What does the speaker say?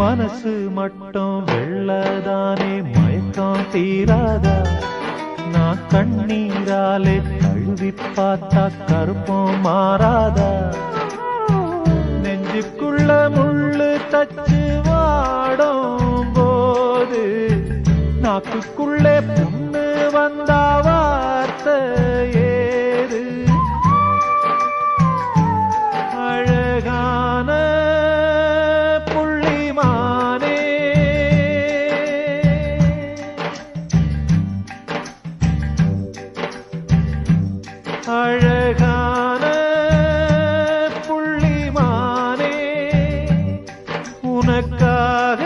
மனசு மட்டும் வெள்ளதானே மயக்கம் தீராதா நான் கண்ணீராலே கழுவி பார்த்தா கருப்பம் மாறாதா நெஞ்சுக்குள்ள முள்ளு தச்சு வாடும் போது நாக்குக்குள்ளே புண்ணு வந்தா வார்த்தை ஏது அழகான புள்ளிமானே அழகான புள்ளிமானே உனக்காக